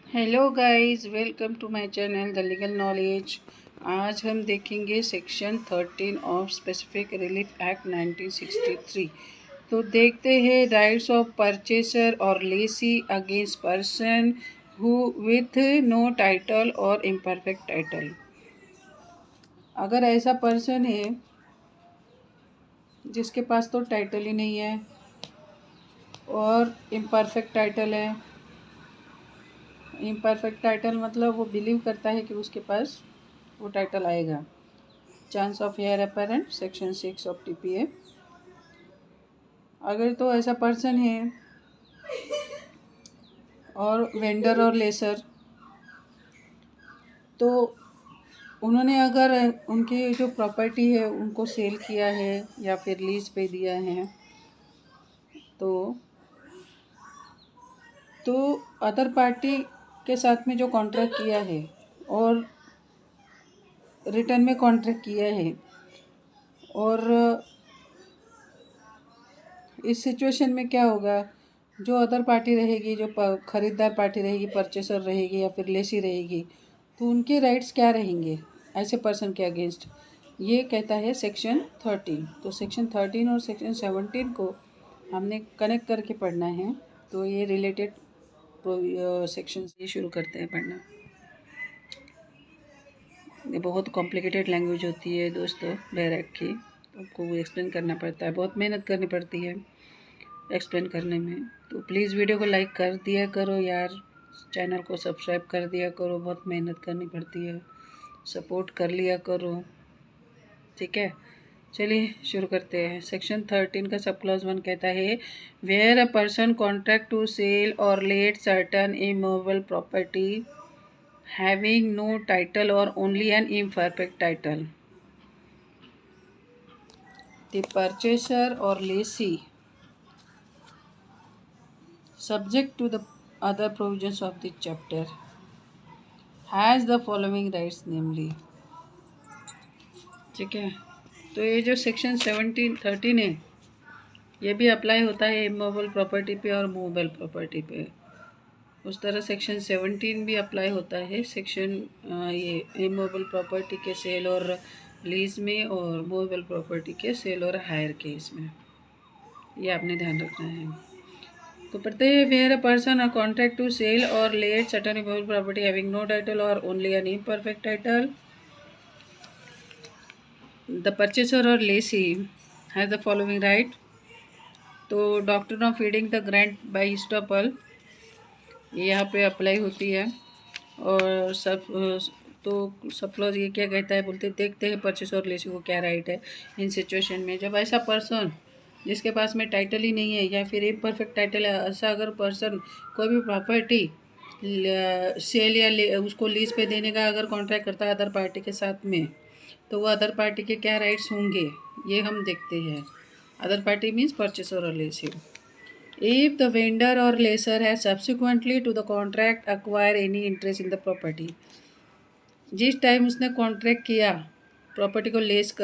Hello guys, welcome to my channel the legal knowledge. आज हम देखेंगे section 13 of specific relief act 1963। तो देखते हैं राइट्स ऑफ परचेसर और lessee against person who with no title और इम्परफेक्ट टाइटल। अगर ऐसा पर्सन है जिसके पास तो टाइटल ही नहीं है और इम्परफेक्ट टाइटल है। इम्परफेक्ट टाइटल मतलब वो बिलीव करता है कि उसके पास वो टाइटल आएगा। Chance of heir apparent section 6 of TPA. अगर तो ऐसा पर्सन है और वेंडर और लेसर, तो उन्होंने अगर उनकी जो प्रॉपर्टी है उनको सेल किया है या फिर लीज पे दिया है तो अदर पार्टी के साथ में जो कॉन्ट्रैक्ट किया है और रिटर्न में कॉन्ट्रैक्ट किया है, और इस सिचुएशन में क्या होगा, जो अदर पार्टी रहेगी, जो खरीदार पार्टी रहेगी, परचेसर रहेगी या फिर लेसी रहेगी, तो उनके राइट्स क्या रहेंगे ऐसे पर्सन के अगेंस्ट। ये कहता है सेक्शन 13। तो सेक्शन 13 और सेक्शन 17 को हमने कनेक्ट करके पढ़ना है। तो ये रिलेटेड सेक्शन ये शुरू करते हैं पढ़ना। ये बहुत कॉम्प्लिकेटेड लैंग्वेज होती है दोस्तों, डायरेक्ट की, तो आपको एक्सप्लेन करना पड़ता है, बहुत मेहनत करनी पड़ती है एक्सप्लेन करने में। तो प्लीज़ वीडियो को लाइक कर दिया करो यार, चैनल को सब्सक्राइब कर दिया करो, बहुत मेहनत करनी पड़ती है, सपोर्ट कर लिया करो, ठीक है। चलिए शुरू करते हैं। सेक्शन 13 का सब क्लॉज 1 कहता है, where a person contract to sell or let certain immovable property having no title or only an imperfect title, the purchaser और lessee subject to the other provisions of the chapter has the following rights namely, ठीक है। तो ये जो section 13 है ये भी apply होता है इमूवेबल प्रॉपर्टी पे और मूवेबल प्रॉपर्टी पे। उस तरह सेक्शन 17 भी अप्लाई होता है सेक्शन ये इमूवेबल प्रॉपर्टी के सेल और लीज में और मूवेबल प्रॉपर्टी के सेल और हायर केस में। ये आपने ध्यान रखना है। तो पढ़ते हैं, where a person a contract to sell or let certain immovable property having no title or only an imperfect title, the purchaser और lessee has the following right. तो doctrine of feeding the grant by estoppel ये यहाँ पे apply होती है। और sub clause ये क्या कहता है, बोलते देखते हैं परचेसर और लेसी को क्या राइट है इन सिचुएशन में। जब ऐसा पर्सन जिसके पास में टाइटल ही नहीं है या फिर इम्परफेक्ट टाइटल है, ऐसा अगर पर्सन कोई भी प्रॉपर्टी सेल या उसको लीज पे देने का अगर कॉन्ट्रैक्ट करता है अदर पार्टी के साथ में, तो वो अदर पार्टी के क्या राइट्स होंगे ये हम देखते हैं। अदर पार्टी मीन्स परचेसर और Lesi. If the vendor or lessor has subsequently to the contract acquire any interest in the property, जिस टाइम उसने कॉन्ट्रैक्ट किया प्रॉपर्टी को लीज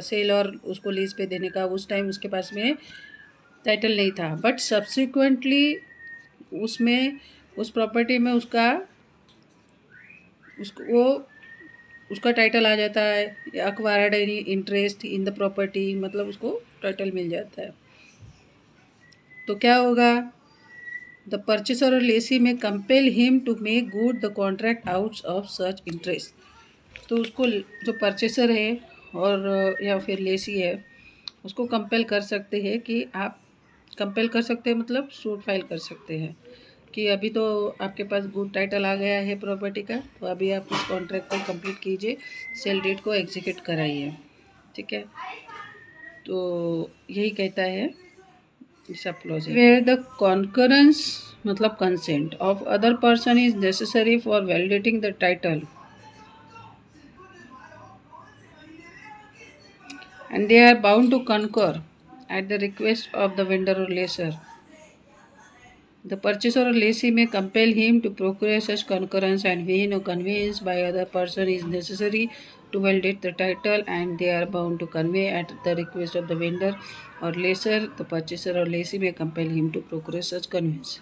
सेल और उसको लीज पे देने का, उस टाइम उसके पास में टाइटल नहीं था, बट सब्सिक्वेंटली उसमें उस प्रॉपर्टी में उसका टाइटल आ जाता है, acquired any interest in the property, मतलब उसको टाइटल मिल जाता है। तो क्या होगा, द परचेसर और लेसी में compel him to make good the contract out of such interest. तो उसको जो परचेसर है और या फिर लेसी है उसको कंपेल कर सकते हैं कि आप कंपेल कर सकते हैं, मतलब सूट फाइल कर सकते हैं कि अभी तो आपके पास गुड टाइटल आ गया है प्रॉपर्टी का, तो अभी आप इस कॉन्ट्रैक्ट को कंप्लीट कीजिए, सेल डेट को एग्जीक्यूट कराइए, ठीक है। तो यही कहता है sub clause, where the concurrence मतलब consent of other person is necessary for validating the title and they are bound to concur at the request of the vendor or lessor. The purchaser or lessee may compel him to procure such concurrence, and when no conveyance by other person is necessary to validate the title, and they are bound to convey at the request of the vendor or lessor, the purchaser or lessee may compel him to procure such conveyance.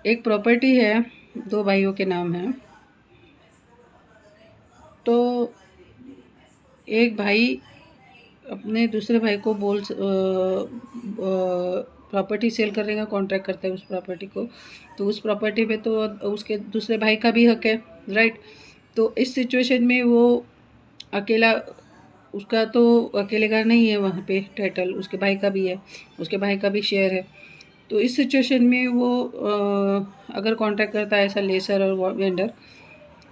एक property है, दो भाइयों के नाम है। तो एक भाई अपने दूसरे भाई को प्रॉपर्टी सेल करने का कॉन्ट्रैक्ट करता है उस प्रॉपर्टी को। तो उस प्रॉपर्टी पे तो उसके दूसरे भाई का भी हक है, राइट। तो इस सिचुएशन में वो अकेला, उसका तो अकेले का नहीं है वहाँ पे टाइटल, उसके भाई का भी है, उसके भाई का भी शेयर है। तो इस सिचुएशन में वो अगर कॉन्ट्रैक्ट करता है ऐसा लेसर और वेंडर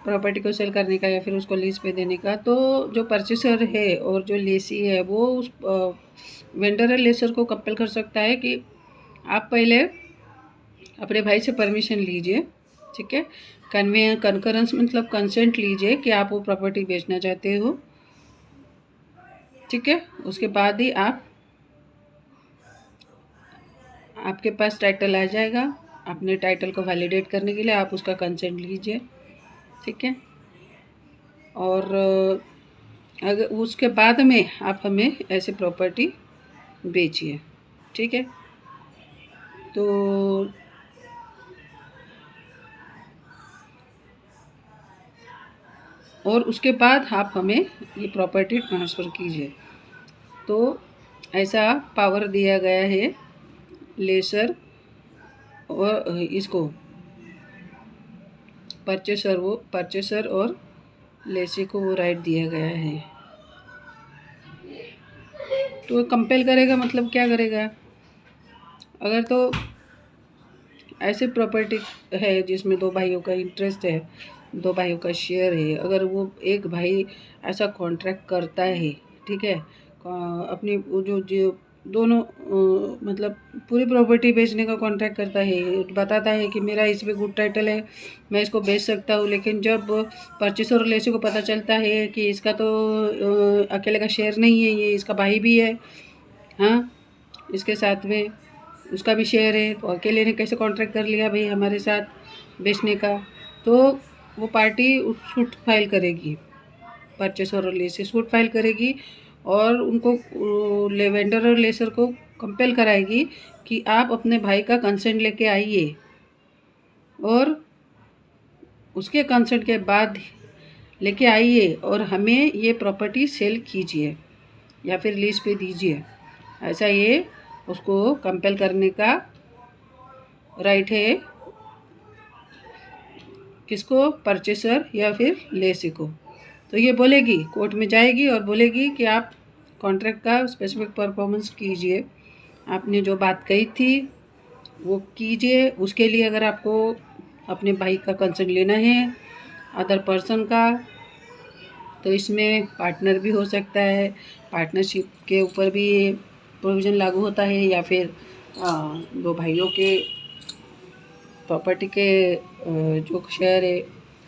प्रॉपर्टी को सेल करने का या फिर उसको लीज पे देने का, तो जो परचेसर है और जो लेसी है वो उस वेंडर और लेसर को कंपेल कर सकता है कि आप पहले अपने भाई से परमिशन लीजिए, ठीक है। कनकरेंस मतलब कंसेंट लीजिए कि आप वो प्रॉपर्टी बेचना चाहते हो, ठीक है। उसके बाद ही आपके पास टाइटल आ जाएगा। अपने टाइटल को वैलिडेट करने के लिए आप उसका कंसेंट लीजिए, ठीक है। और अगर उसके बाद में आप हमें ऐसे प्रॉपर्टी बेचिए, ठीक है। तो और उसके बाद आप हमें ये प्रॉपर्टी ट्रांसफ़र कीजिए। तो ऐसा पावर दिया गया है लेसर और इसको परचेसर और लेसी को वो राइट दिया गया है। तो कंपेल करेगा मतलब क्या करेगा? अगर तो ऐसे प्रॉपर्टी है जिसमें दो भाइयों का इंटरेस्ट है, दो भाइयों का शेयर है, अगर वो एक भाई ऐसा कॉन्ट्रैक्ट करता है, ठीक है, अपनी वो जो दोनों मतलब पूरी प्रॉपर्टी बेचने का कॉन्ट्रैक्ट करता है, बताता है कि मेरा इस पे गुड टाइटल है, मैं इसको बेच सकता हूँ। लेकिन जब परचेसर और लेसी को पता चलता है कि इसका तो अकेले का शेयर नहीं है, ये इसका भाई भी है, हाँ, इसके साथ में उसका भी शेयर है, तो अकेले ने कैसे कॉन्ट्रैक्ट कर लिया भाई हमारे साथ बेचने का। तो वो पार्टी सूट फाइल करेगी, परचेसर और लेसी सूट फाइल करेगी और उनको वेंडर और लेसर को कंपेल कराएगी कि आप अपने भाई का कंसेंट लेके आइए और उसके कंसेंट के बाद लेके आइए और हमें ये प्रॉपर्टी सेल कीजिए या फिर लीज पे दीजिए। ऐसा ये उसको कंपेल करने का राइट है, किसको? परचेसर या फिर लेसी को। तो ये बोलेगी, कोर्ट में जाएगी और बोलेगी कि आप कॉन्ट्रैक्ट का स्पेसिफिक परफॉर्मेंस कीजिए, आपने जो बात कही थी वो कीजिए। उसके लिए अगर आपको अपने भाई का कंसेंट लेना है अदर पर्सन का, तो इसमें पार्टनर भी हो सकता है, पार्टनरशिप के ऊपर भी प्रोविज़न लागू होता है, या फिर दो भाइयों के प्रॉपर्टी के जो शेयर है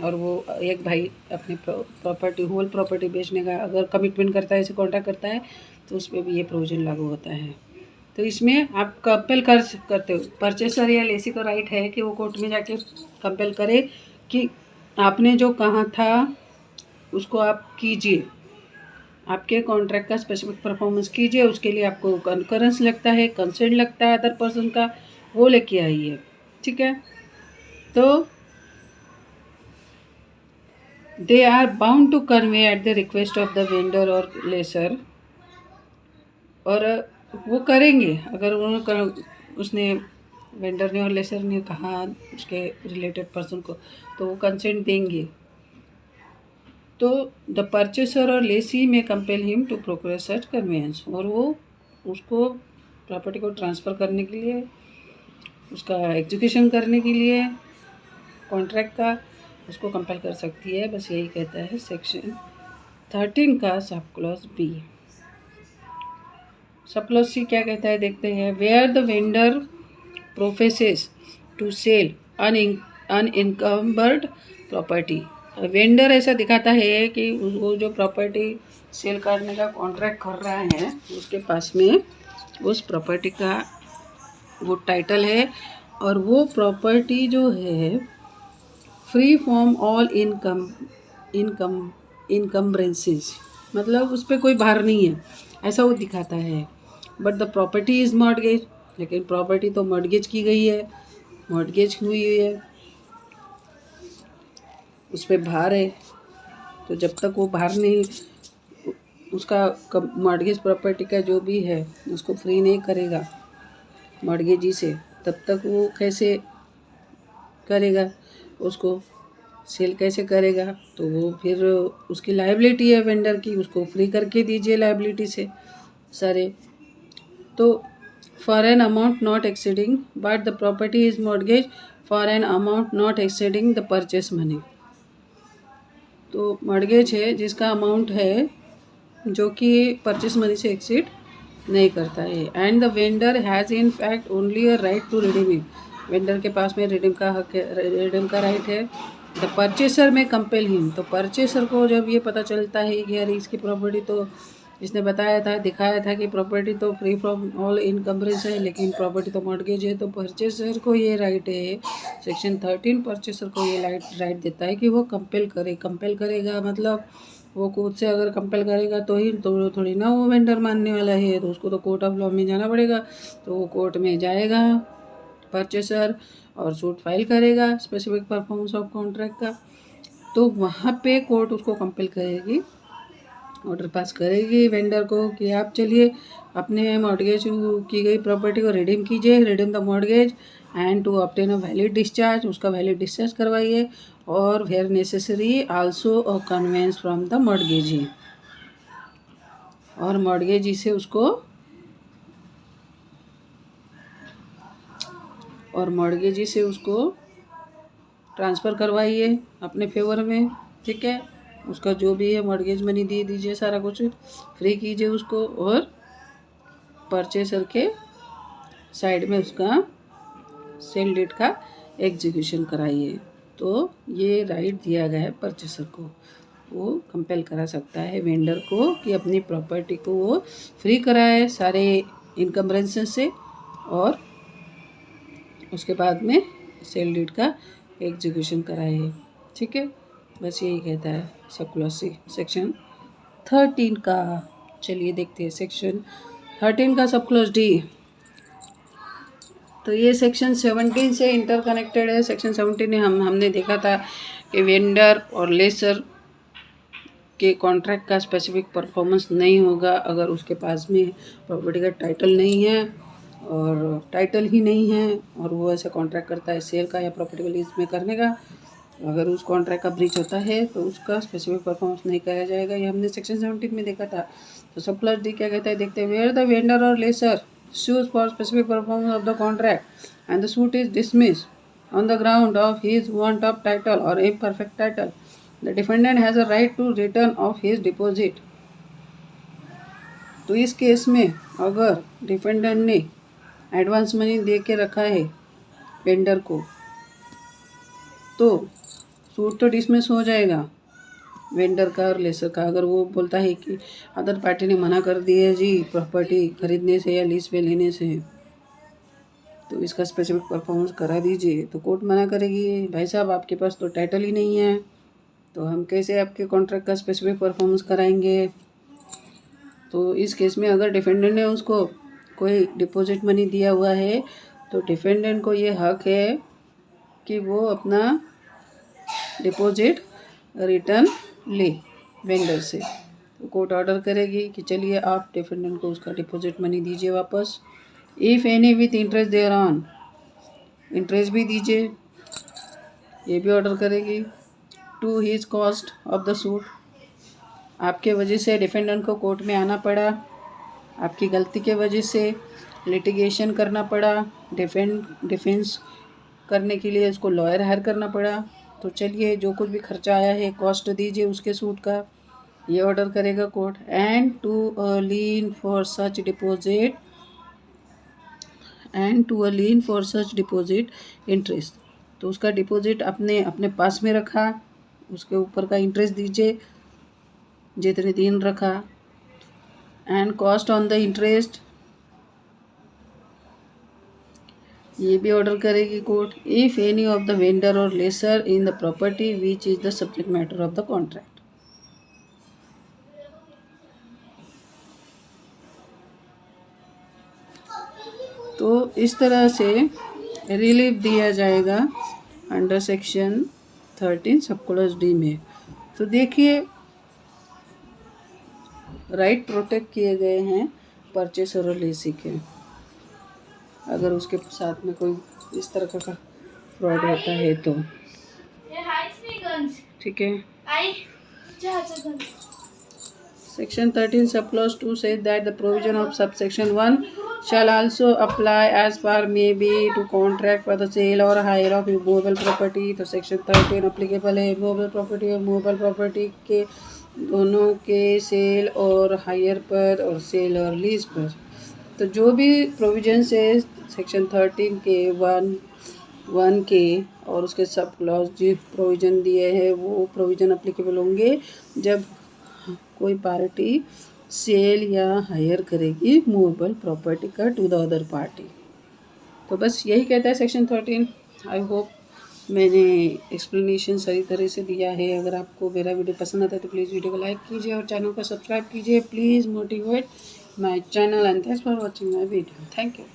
और वो एक भाई अपने प्रॉपर्टी होल प्रॉपर्टी बेचने का अगर कमिटमेंट करता है, ऐसे कॉन्ट्रैक्ट करता है, तो उसमें भी ये प्रोविज़न लागू होता है। तो इसमें आप कंपेल करते हो, परचेसर या लेसी का राइट है कि वो कोर्ट में जाके कंपेल करे कि आपने जो कहा था उसको आप कीजिए, आपके कॉन्ट्रैक्ट का स्पेसिफिक परफॉर्मेंस कीजिए। उसके लिए आपको कनकरेंस लगता है, कंसेंट लगता है अदर पर्सन का, वो लेके आइए, ठीक है। तो they are bound to convey at the request of the vendor और लेसर, और वो करेंगे अगर उसने वेंडर ने और लेसर ने कहा उसके रिलेटेड पर्सन को, तो वो कंसेंट देंगे। तो द परचेसर और लेसी में compel him to procure such conveyance, और वो उसको प्रॉपर्टी को ट्रांसफ़र करने के लिए, उसका एग्जीक्यूशन करने के लिए कॉन्ट्रैक्ट का उसको कंपेल कर सकती है। बस यही कहता है सेक्शन 13 का sub clause B. Sub clause C क्या कहता है देखते हैं। Where the vendor professes to sell unencumbered property, vendor ऐसा दिखाता है कि वो जो प्रॉपर्टी सेल करने का कॉन्ट्रैक्ट कर रहा है उसके पास में उस प्रॉपर्टी का वो टाइटल है, और वो प्रॉपर्टी जो है फ्री फ्रॉम ऑल इनकम्ब्रेंसेस, मतलब उस पर कोई भार नहीं है, ऐसा वो दिखाता है। But the property is mortgage, लेकिन प्रॉपर्टी तो मॉर्गेज की गई है, मॉर्गेज हुई है, उस पर भार है। तो जब तक वो भार नहीं, उसका मॉर्गेज प्रॉपर्टी का जो भी है उसको फ्री नहीं करेगा मॉर्गेजी से, तब तक वो कैसे करेगा, उसको सेल कैसे करेगा? तो वो फिर उसकी लायबिलिटी है वेंडर की, उसको फ्री करके दीजिए लायबिलिटी से सारे। तो for an amount not exceeding but the property is mortgage for an amount not exceeding the purchase money. तो मॉर्गेज है जिसका अमाउंट है जो कि परचेस मनी से एक्सीड नहीं करता है। And the vendor has in fact only a right to redeem it. Vendor के पास में रिडीम का हक है, रिडीम का राइट है। द परचेसर में कंपेल हिम। तो परचेसर को जब ये पता चलता है कि यार इसकी प्रॉपर्टी तो, इसने बताया था, दिखाया था कि प्रॉपर्टी तो फ्री फ्रॉम ऑल इनकम्बरेंस है, लेकिन प्रॉपर्टी तो मॉर्गेज है, तो परचेसर को ये राइट है, सेक्शन 13 परचेसर को ये राइट देता है कि वो कंपेल करे। कंपेल करेगा मतलब वो खुद से अगर कंपेल करेगा तो ही तो थोड़ी ना वो वेंडर मानने वाला है, तो उसको तो कोर्ट ऑफ लॉ में जाना पड़ेगा। तो वो कोर्ट में जाएगा परचेसर और सूट फाइल करेगा स्पेसिफिक परफॉर्मेंस ऑफ कॉन्ट्रैक्ट का। तो वहाँ पे कोर्ट उसको कंपेल करेगी, ऑर्डर पास करेगी वेंडर को कि आप चलिए अपने मॉर्गेज की गई प्रॉपर्टी को रिडीम कीजिए, redeem the mortgage and to obtain a valid discharge. उसका वैलिड डिस्चार्ज करवाइए और where necessary also a conveyance from the mortgagee. और मॉर्गेजी से उसको ट्रांसफ़र करवाइए अपने फेवर में, ठीक है। उसका जो भी है मॉर्गेज मनी दे दीजिए, सारा कुछ फ्री कीजिए उसको, और परचेसर के साइड में उसका सेल डेट का एग्जीक्यूशन कराइए। तो ये राइट दिया गया है परचेसर को, वो कंपेल करा सकता है वेंडर को कि अपनी प्रॉपर्टी को वो फ्री कराए सारे इनकम्बरेंसेस से, और उसके बाद में सेल डीड का एग्जीक्यूशन कराए, ठीक है। बस यही कहता है सब क्लॉज सेक्शन 13 का। चलिए देखते हैं सेक्शन 13 का सब क्लॉज डी। तो ये सेक्शन 17 से इंटरकनेक्टेड है। सेक्शन 17 में हमने देखा था कि वेंडर और लेसर के कॉन्ट्रैक्ट का स्पेसिफिक परफॉर्मेंस नहीं होगा अगर उसके पास में प्रॉपर्टी का टाइटल नहीं है, और टाइटल ही नहीं है और वो ऐसा कॉन्ट्रैक्ट करता है सेल का या प्रॉपर्टी को लीज में करने का। अगर उस कॉन्ट्रैक्ट का ब्रीच होता है तो उसका स्पेसिफिक परफॉर्मेंस नहीं कराया जाएगा। ये हमने सेक्शन 17 में देखा था। तो सब क्लॉज डी क्या कहता है देखते हैं। वेयर द वेंडर और laser sues for specific performance of the contract and the suit is dismissed on the ground of his want of title or imperfect title, the defendant has a right to return of his deposit। तो इस case में अगर defendant ने advance money दे के रखा है vendor को, तो सूट तो डिसमिस हो जाएगा वेंडर का और लेसर का। अगर वो बोलता है कि अदर पार्टी ने मना कर दिया जी प्रॉपर्टी खरीदने से या लीज पे लेने से, तो इसका स्पेसिफिक परफॉर्मेंस करा दीजिए, तो कोर्ट मना करेगी भाई साहब आपके पास तो टाइटल ही नहीं है, तो हम कैसे आपके कॉन्ट्रैक्ट का स्पेसिफिक परफॉर्मेंस कराएंगे। तो इस केस में अगर डिफेंडेंट ने उसको कोई डिपॉजिट मनी दिया हुआ है तो डिफेंडेंट को ये हक है कि वो अपना डिपॉजिट रिटर्न ले वेंडर से। तो कोर्ट ऑर्डर करेगी कि चलिए आप डिफेंडेंट को उसका डिपॉजिट मनी दीजिए वापस। If any with interest thereon, interest भी दीजिए, ये भी ऑर्डर करेगी। To his cost of the suit, आपके वजह से डिफेंडेंट को कोर्ट में आना पड़ा, आपकी गलती के वजह से लिटिगेशन करना पड़ा, डिफेंस करने के लिए उसको लॉयर हायर करना पड़ा, तो चलिए जो कुछ भी खर्चा आया है कॉस्ट दीजिए उसके सूट का, ये ऑर्डर करेगा court. And to a lien for such deposit interest, तो उसका डिपॉजिट अपने अपने पास में रखा, उसके ऊपर का इंटरेस्ट दीजिए जितने दिन रखा। And cost on the interest, ये भी ऑर्डर करेगी court. If any of the vendor और lessor in the property which is the subject matter of the contract. तो इस तरह से रिलीफ दिया जाएगा under section 13 sub clause D में। तो देखिए राइट प्रोटेक्ट किए गए हैं परचेसर और लेसी के। अगर उसके साथ में कोई इस तरह का फ्रॉड होता है तो ठीक है। Section 13 subclause 2 says that the provision of subsection 1 shall also apply as per may be to contract for the sale or hire of movable property। तो सेक्शन 13 अप्लीकेबल है मूवेबल प्रॉपर्टी और मूवेबल प्रॉपर्टी के दोनों के sale और higher पर और cell और लीज पर। तो जो भी प्रोविजंस है सेक्शन 13 के 1 के और उसके सब क्लॉज जो प्रोविज़न दिए हैं वो प्रोविज़न अप्लीकेबल होंगे जब कोई पार्टी सेल या हायर करेगी मूवेबल प्रॉपर्टी का टू द अदर पार्टी। तो बस यही कहता है सेक्शन 13। आई होप मैंने एक्सप्लेनेशन सही तरह से दिया है। अगर आपको मेरा वीडियो पसंद आता है तो प्लीज़ वीडियो को लाइक कीजिए और चैनल को सब्सक्राइब कीजिए। Please motivate my channel and thanks for watching my video. Thank you.